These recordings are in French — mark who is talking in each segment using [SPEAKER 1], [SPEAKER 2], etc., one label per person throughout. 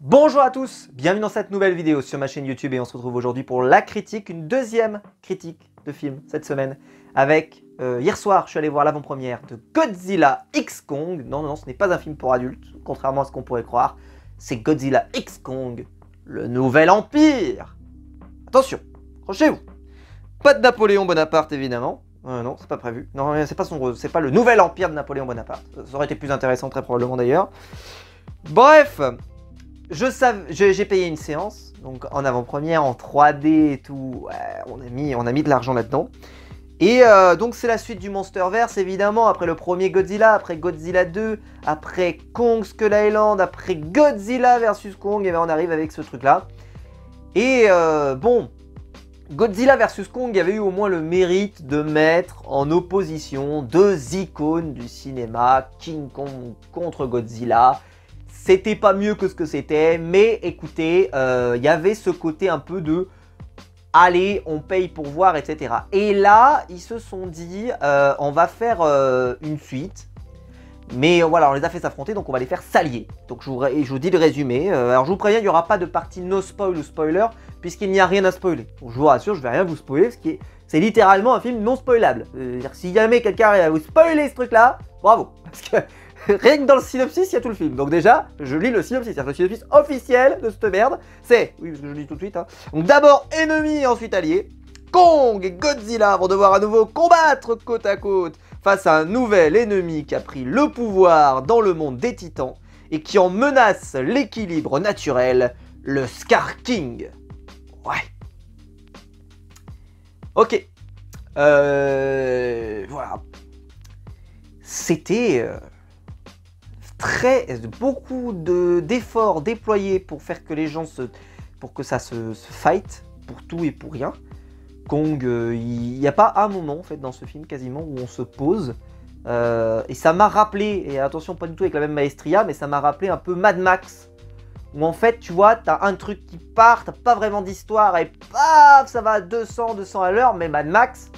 [SPEAKER 1] Bonjour à tous, bienvenue dans cette nouvelle vidéo sur ma chaîne YouTube et on se retrouve aujourd'hui pour la critique, une deuxième critique de film cette semaine avec, hier soir je suis allé voir l'avant-première de Godzilla X Kong. Non, ce n'est pas un film pour adultes, contrairement à ce qu'on pourrait croire, c'est Godzilla X Kong, le nouvel empire. Attention, accrochez-vous, pas de Napoléon Bonaparte évidemment, non c'est pas prévu, non c'est pas le nouvel empire de Napoléon Bonaparte, ça aurait été plus intéressant très probablement d'ailleurs. Bref, j'ai payé une séance, donc en avant-première, en 3D et tout, ouais, on a mis de l'argent là-dedans. Et donc c'est la suite du Monsterverse évidemment, après le premier Godzilla, après Godzilla 2, après Kong Skull Island, après Godzilla vs Kong, et bien on arrive avec ce truc-là. Et bon, Godzilla vs Kong avait eu au moins le mérite de mettre en opposition deux icônes du cinéma, King Kong contre Godzilla. C'était pas mieux que ce que c'était, mais écoutez, y avait ce côté un peu de « allez, on paye pour voir », etc. Et là, ils se sont dit « on va faire une suite ». Mais voilà, on les a fait s'affronter, donc on va les faire s'allier. Donc je vous dis le résumé. Alors je vous préviens, il n'y aura pas de partie no spoil ou spoiler, puisqu'il n'y a rien à spoiler. Donc je vous rassure, je ne vais rien vous spoiler, parce que c'est littéralement un film non spoilable. Si jamais quelqu'un arrive à vous spoiler ce truc-là, bravo. Parce que rien que dans le synopsis, il y a tout le film. Donc déjà, je lis le synopsis. C'est-à-dire le synopsis officiel de cette merde. C'est, oui, parce que je le dis tout de suite. Hein. Donc d'abord ennemis et ensuite alliés. Kong et Godzilla vont devoir à nouveau combattre côte à côte face à un nouvel ennemi qui a pris le pouvoir dans le monde des titans et qui en menace l'équilibre naturel, le Scar King. Ouais. Ok. Voilà. C'était beaucoup d'efforts déployés pour faire que les gens pour que ça se fight pour tout et pour rien. Kong, il n'y a pas un moment en fait dans ce film quasiment où on se pose et ça m'a rappelé, et attention pas du tout avec la même maestria, mais ça m'a rappelé un peu Mad Max où en fait tu vois t'as un truc qui part, t'as pas vraiment d'histoire et paf ça va à 200 à l'heure, mais Mad Max,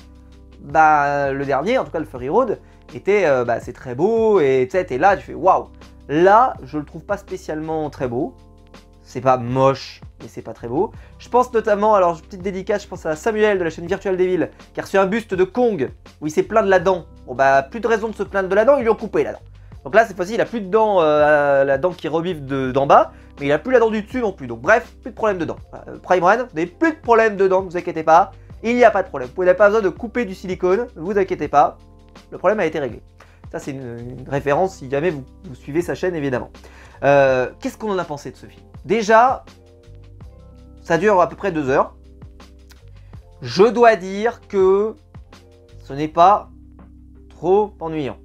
[SPEAKER 1] bah le dernier, en tout cas le Fury Road, était c'est très beau et tu sais t'es là, tu fais waouh. Là je le trouve pas spécialement très beau. C'est pas moche, mais c'est pas très beau. Je pense notamment, alors petite dédicace, je pense à Samuel de la chaîne Virtual Devil, qui a reçu un buste de Kong, où il s'est plaint de la dent. Bon bah, plus de raison de se plaindre de la dent, ils lui ont coupé la dent. Donc là, cette fois-ci, il a plus de dent, la dent qui revive d'en bas, mais il a plus la dent du dessus non plus. Donc bref, plus de problème de dents. Prime Run, vous n'avez plus de problème de dents, ne vous inquiétez pas. Il n'y a pas de problème. Vous n'avez pas besoin de couper du silicone, ne vous inquiétez pas. Le problème a été réglé. Ça, c'est une référence si jamais vous suivez sa chaîne, évidemment. Qu'est-ce qu'on en a pensé de ce film? Déjà, ça dure à peu près 2 heures. Je dois dire que ce n'est pas trop ennuyant.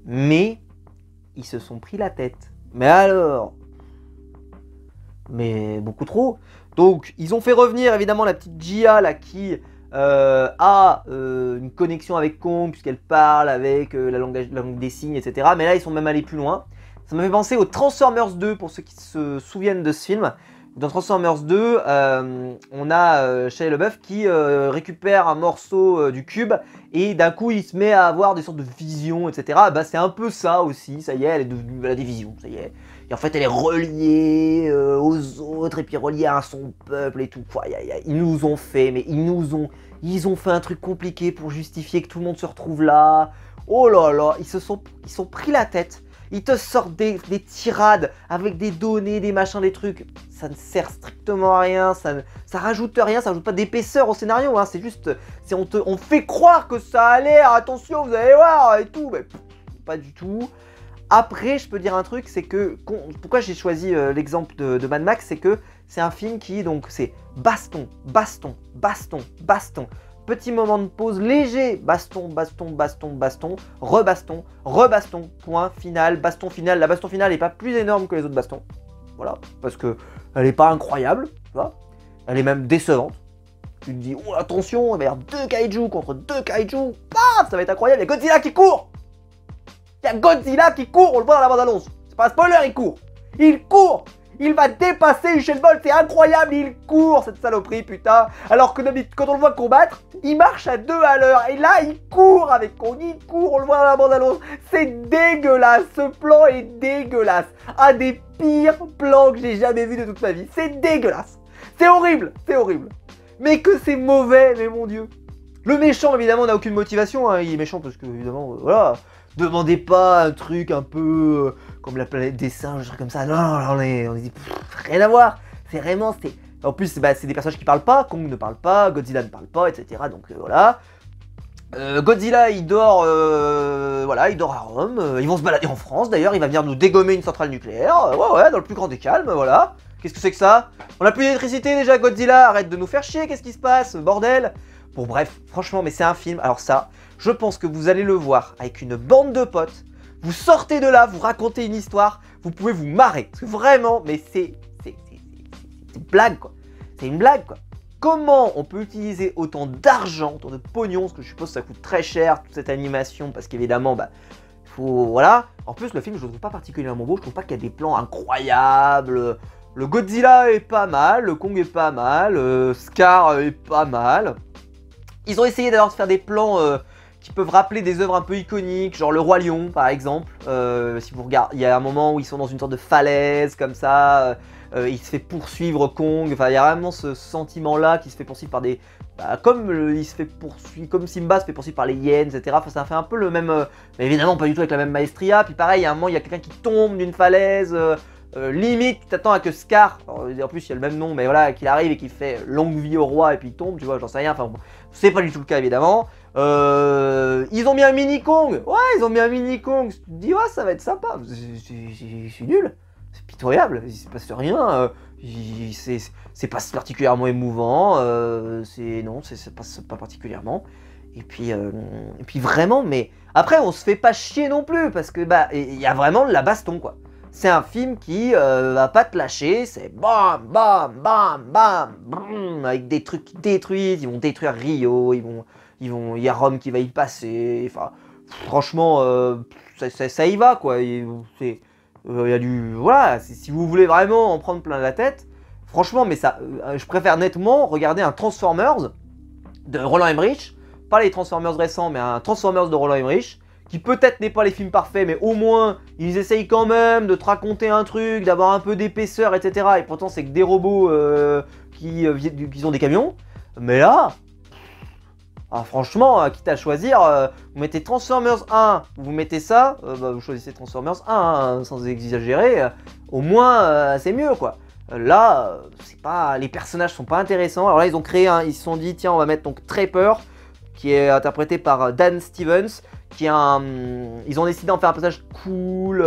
[SPEAKER 1] Mais ils se sont pris la tête. Mais alors, mais beaucoup trop. Donc, ils ont fait revenir évidemment la petite Gia là qui a une connexion avec Kong puisqu'elle parle avec la langue des signes, etc. Mais là, ils sont même allés plus loin. Ça m'a fait penser aux Transformers 2 pour ceux qui se souviennent de ce film. Dans Transformers 2, on a Shia LaBeouf qui récupère un morceau du cube et d'un coup il se met à avoir des sortes de visions, etc. Bah, c'est un peu ça aussi, ça y est, elle a des visions, ça y est. Et en fait elle est reliée aux autres et puis reliée à son peuple et tout. Ils nous ont fait, mais ils ont fait un truc compliqué pour justifier que tout le monde se retrouve là. Oh là là, ils sont pris la tête. Ils te sortent des tirades avec des données, des machins, des trucs. Ça ne sert strictement à rien, ça rajoute rien, ça rajoute pas d'épaisseur au scénario. Hein. C'est juste, on fait croire que ça a l'air, attention, vous allez voir, et tout. Mais pas du tout. Après, je peux dire un truc, c'est que, pourquoi j'ai choisi l'exemple de Mad Max, c'est que c'est un film qui, donc, c'est baston, baston, baston, baston. Petit moment de pause léger, baston, baston, baston, baston, rebaston, rebaston, point final, baston final. La baston finale n'est pas plus énorme que les autres bastons, voilà, parce que elle n'est pas incroyable, tu vois, elle est même décevante. Tu te dis, oh attention, il va y avoir 2 kaiju contre 2 kaiju, paf, ça va être incroyable, il y a Godzilla qui court. Il y a Godzilla qui court, on le voit dans la bande-annonce, c'est pas un spoiler, il court, Il va dépasser Usain Bolt, c'est incroyable, il court cette saloperie putain. Alors que quand on le voit combattre, il marche à 2 à l'heure. Et là il court avec Kong, il court, on le voit dans la bande-annonce. C'est dégueulasse, ce plan est dégueulasse. Un des pires plans que j'ai jamais vu de toute ma vie. C'est dégueulasse, c'est horrible, c'est horrible. Mais que c'est mauvais, mais mon dieu. Le méchant évidemment n'a aucune motivation, hein. Il est méchant parce que évidemment, voilà. Demandez pas un truc un peu comme la planète des singes, un truc comme ça. Non, on est rien à voir. C'est vraiment, en plus, c'est des personnages qui parlent pas. Kong ne parle pas, Godzilla ne parle pas, etc. Donc voilà. Godzilla, il dort, voilà, il dort à Rome. Ils vont se balader en France. D'ailleurs, il va venir nous dégommer une centrale nucléaire. Ouais, dans le plus grand des calmes, voilà. Qu'est-ce que c'est que ça? On a plus d'électricité déjà, Godzilla. Arrête de nous faire chier. Qu'est-ce qui se passe, bordel? Bon, bref, franchement, mais c'est un film. Alors ça. Je pense que vous allez le voir avec une bande de potes. Vous sortez de là, vous racontez une histoire, vous pouvez vous marrer. Parce que vraiment, mais c'est une blague quoi. C'est une blague quoi. Comment on peut utiliser autant d'argent, autant de pognon, parce que je suppose que ça coûte très cher, toute cette animation, parce qu'évidemment, bah, faut, voilà. En plus, le film, je le trouve pas particulièrement beau, je trouve pas qu'il y a des plans incroyables. Le Godzilla est pas mal, le Kong est pas mal, Scar est pas mal. Ils ont essayé d'ailleurs de faire des plans qui peuvent rappeler des œuvres un peu iconiques, genre Le Roi Lion par exemple. Si vous regardez, il y a un moment où ils sont dans une sorte de falaise comme ça, il se fait poursuivre Kong, enfin il y a vraiment ce sentiment là qui se fait poursuivre par des... il se fait poursuivre, comme Simba se fait poursuivre par les hyènes, etc. Enfin, ça fait un peu le même... mais évidemment pas du tout avec la même maestria. Puis pareil, il y a un moment, il y a quelqu'un qui tombe d'une falaise, limite, tu t'attends à que Scar, en plus il y a le même nom, mais voilà, qu'il arrive et qu'il fait longue vie au roi et puis il tombe, tu vois, j'en sais rien, enfin bon, c'est pas du tout le cas évidemment. Ils ont mis un mini Kong, ouais, ils ont mis un mini Kong, tu te dis, ouais, ça va être sympa, c'est nul, c'est pitoyable, il se passe rien, c'est pas particulièrement émouvant, non, ça passe pas particulièrement, et puis vraiment, mais après on se fait pas chier non plus, parce que bah, il y a vraiment de la baston quoi. C'est un film qui va pas te lâcher, c'est bam, bam, bam, bam, bam, avec des trucs qui détruisent, ils vont détruire Rio, il y a Rome qui va y passer, enfin, franchement, ça y va, quoi, il y a du, voilà, si vous voulez vraiment en prendre plein la tête, franchement, mais ça, je préfère nettement regarder un Transformers de Roland Emmerich, pas les Transformers récents, mais un Transformers de Roland Emmerich, qui peut-être n'est pas les films parfaits, mais au moins, ils essayent quand même de te raconter un truc, d'avoir un peu d'épaisseur, etc. Et pourtant, c'est que des robots qui ont des camions. Mais là, franchement, quitte à choisir, vous mettez Transformers 1, vous mettez ça, vous choisissez Transformers 1, hein, sans exagérer, au moins, c'est mieux, quoi. Là, c'est pas, les personnages sont pas intéressants. Alors là, ils ont créé, ils se sont dit, tiens, on va mettre donc Trapper, qui est interprété par Dan Stevens, qui est ils ont décidé d'en faire un personnage cool,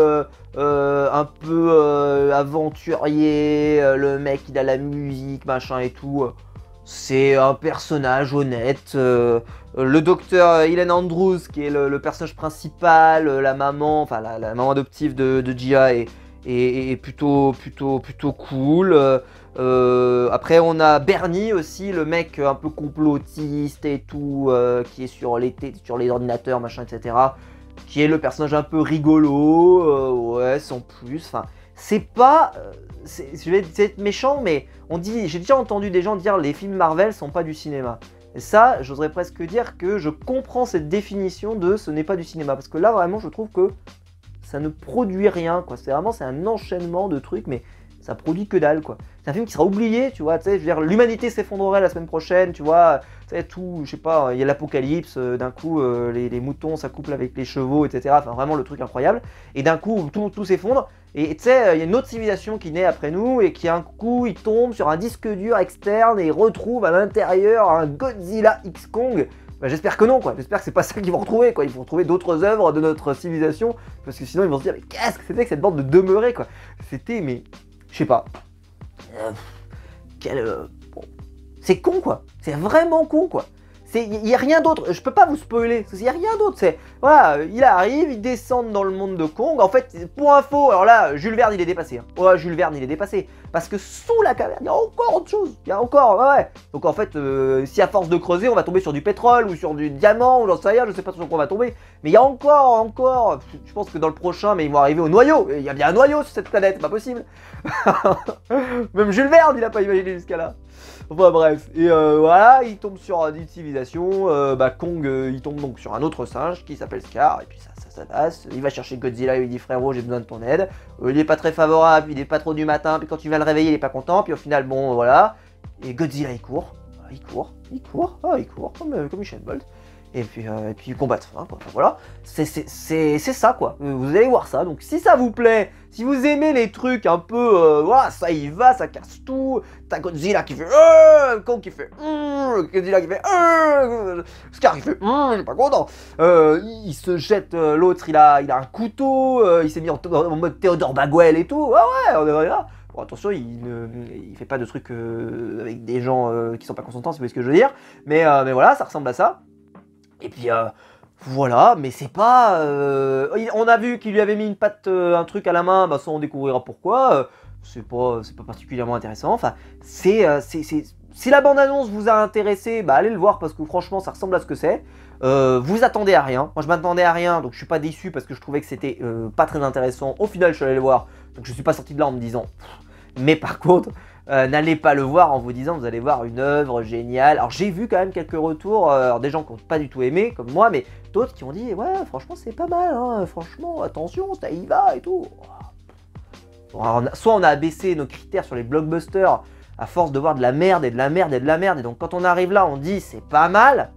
[SPEAKER 1] un peu aventurier, le mec il a la musique, machin et tout. C'est un personnage honnête. Le docteur Ellen Andrews, qui est le personnage principal, la maman, enfin la maman adoptive de Gia est plutôt cool. Après on a Bernie aussi, le mec un peu complotiste et tout, qui est sur les ordinateurs, machin, etc. Qui est le personnage un peu rigolo, ouais, sans plus. Enfin, c'est pas... je vais être méchant, mais j'ai déjà entendu des gens dire les films Marvel sont pas du cinéma. Et ça, j'oserais presque dire que je comprends cette définition de ce n'est pas du cinéma. Parce que là, vraiment, je trouve que ça ne produit rien, quoi. C'est un enchaînement de trucs, mais ça produit que dalle, quoi. C'est un film qui sera oublié, tu vois, tu sais, je veux dire, l'humanité s'effondrerait la semaine prochaine, tu vois, tu sais, tout, je sais pas, il y a l'apocalypse, d'un coup, les moutons s'accouplent avec les chevaux, etc., enfin, vraiment le truc incroyable, et d'un coup, tout s'effondre, et tu sais, il y a une autre civilisation qui naît après nous, et qui, un coup, il tombe sur un disque dur externe, et il retrouve à l'intérieur un Godzilla X Kong. Bah, j'espère que non, quoi. J'espère que c'est pas ça qu'ils vont retrouver, quoi. Ils vont retrouver d'autres œuvres de notre civilisation, parce que sinon ils vont se dire, mais qu'est-ce que c'était que cette bande de demeurés, quoi. C'était, mais, je sais pas. Bon. C'est con, quoi. C'est vraiment con, quoi. Il n'y a rien d'autre, je peux pas vous spoiler, il n'y a rien d'autre, c'est, voilà, il arrive, il descend dans le monde de Kong, en fait, pour info, alors là, Jules Verne, il est dépassé, hein. Ouais, Jules Verne, il est dépassé, parce que sous la caverne, il y a encore autre chose, il y a encore, ouais, donc en fait, si à force de creuser, on va tomber sur du pétrole, ou sur du diamant, ou j'en sais rien, je sais pas sur quoi on va tomber, mais il y a encore, je pense que dans le prochain, mais ils vont arriver au noyau, il y a bien un noyau sur cette planète, pas possible. Même Jules Verne, il a pas imaginé jusqu'à là. Enfin bref, et voilà, il tombe sur une civilisation, Kong, il tombe donc sur un autre singe qui s'appelle Scar, et puis ça passe, il va chercher Godzilla, il lui dit frérot j'ai besoin de ton aide, il est pas très favorable, il est pas trop du matin, puis quand tu vas le réveiller il est pas content, puis au final bon voilà, et Godzilla il court, comme Usain Bolt. Et puis ils combattent, hein, quoi. Enfin, voilà, c'est ça quoi, vous allez voir ça, donc si ça vous plaît, si vous aimez les trucs un peu, voilà, ça y va, ça casse tout, t'as Godzilla qui fait Kong qui fait Godzilla qui fait Scar qui fait je suis pas content, il se jette, l'autre il a un couteau, il s'est mis en mode Théodore Baguel et tout, ouais, on est là. Bon, attention, il fait pas de trucs avec des gens qui sont pas consentants, si vous voyez ce que je veux dire, mais voilà, ça ressemble à ça. Et puis voilà, mais c'est pas... on a vu qu'il lui avait mis une patte, un truc à la main, ça on découvrira pourquoi. C'est pas particulièrement intéressant. Enfin, si la bande-annonce vous a intéressé, allez le voir parce que franchement ça ressemble à ce que c'est. Vous attendez à rien. Moi je m'attendais à rien, donc je suis pas déçu parce que je trouvais que c'était pas très intéressant. Au final je suis allé le voir, donc je suis pas sorti de là en me disant... Mais par contre... n'allez pas le voir en vous disant vous allez voir une œuvre géniale. Alors j'ai vu quand même quelques retours, des gens qui n'ont pas du tout aimé comme moi, mais d'autres qui ont dit ouais franchement c'est pas mal, hein, franchement attention ça y va et tout. Bon, alors, soit on a abaissé nos critères sur les blockbusters à force de voir de la merde et de la merde et de la merde, et donc quand on arrive là on dit c'est pas mal.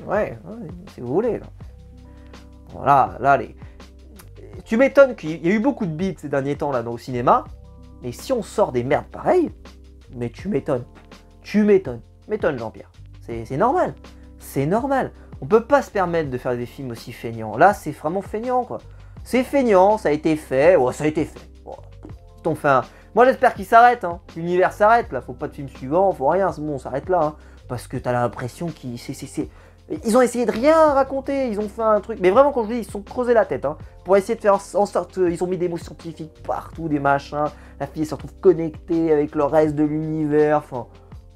[SPEAKER 1] Ouais, si vous voulez. Là. Voilà, là les... Tu m'étonnes qu'il y a eu beaucoup de bips ces derniers temps là au cinéma, mais si on sort des merdes pareilles, mais tu m'étonnes. M'étonne Jean-Pierre. C'est normal. C'est normal. On peut pas se permettre de faire des films aussi feignants. Là, c'est vraiment feignant quoi. C'est feignant, ça a été fait. Ouais, ça a été fait. Bon, moi j'espère qu'il s'arrête. Hein. L'univers s'arrête là. Faut pas de film suivant, faut rien. C'est bon, on s'arrête là. Hein. Parce que t'as l'impression qu'ils... Ils ont essayé de rien raconter, ils ont fait un truc, mais vraiment quand je dis ils se sont creusé la tête, hein, pour essayer de faire en sorte, ils ont mis des mots scientifiques partout, des machins, la fille elle se retrouve connectée avec le reste de l'univers, enfin,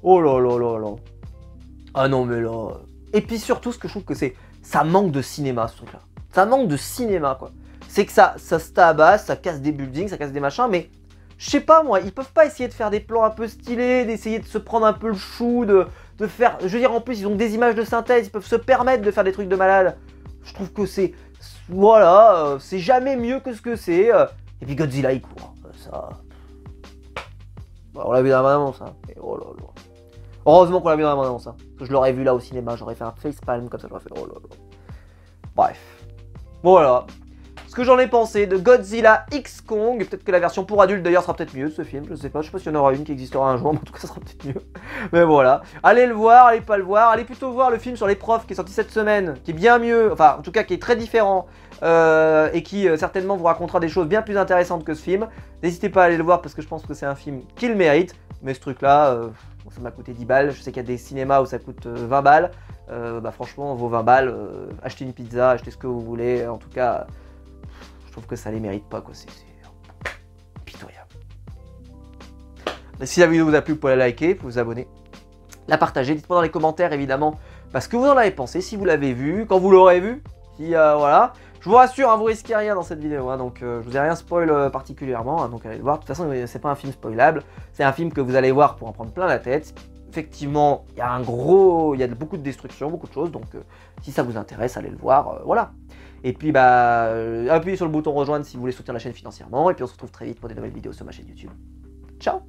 [SPEAKER 1] oh là là là là, ah non mais là, et puis surtout ce que je trouve que ça manque de cinéma ce truc là, ça manque de cinéma quoi, c'est que ça se tabasse, ça casse des buildings, ça casse des machins, mais je sais pas moi, ils peuvent pas essayer de faire des plans un peu stylés, d'essayer de se prendre un peu le chou, de faire, je veux dire en plus ils ont des images de synthèse, ils peuvent se permettre de faire des trucs de malade. Je trouve que c'est, voilà, c'est jamais mieux que ce que c'est. Et puis Godzilla il court, ça... on l'a vu dans la bande-annonce, hein. Et oh là là. Heureusement qu'on l'a vu dans la bande-annonce, hein. Parce que je l'aurais vu là au cinéma, j'aurais fait un facepalm comme ça, j'aurais fait oh là là. Bref, voilà. Ce que j'en ai pensé de Godzilla X Kong, peut-être que la version pour adultes d'ailleurs sera peut-être mieux de ce film, je sais pas s'il y en aura une qui existera un jour, mais en tout cas ça sera peut-être mieux. Mais voilà, allez le voir, allez pas le voir, allez plutôt voir le film sur les profs qui est sorti cette semaine, qui est bien mieux, enfin en tout cas qui est très différent, et qui certainement vous racontera des choses bien plus intéressantes que ce film. N'hésitez pas à aller le voir parce que je pense que c'est un film qu'il mérite, mais ce truc là, ça m'a coûté 10 balles, je sais qu'il y a des cinémas où ça coûte 20 balles, franchement vos 20 balles, achetez une pizza, achetez ce que vous voulez, en tout cas... Je trouve que ça les mérite pas quoi, c'est pitoyable. Mais si la vidéo vous a plu, vous pouvez la liker, vous pouvez vous abonner, la partager, dites-moi dans les commentaires évidemment ce que vous en avez pensé, si vous l'avez vu, quand vous l'aurez vu, si voilà. Je vous rassure, hein, vous risquez rien dans cette vidéo, hein, donc je vous ai rien spoil particulièrement, hein, donc allez le voir. De toute façon, c'est pas un film spoilable, c'est un film que vous allez voir pour en prendre plein la tête. Effectivement, il y a beaucoup de destruction, beaucoup de choses, donc si ça vous intéresse, allez le voir, voilà. Et puis appuyez sur le bouton rejoindre si vous voulez soutenir la chaîne financièrement, et puis on se retrouve très vite pour des nouvelles vidéos sur ma chaîne YouTube. Ciao!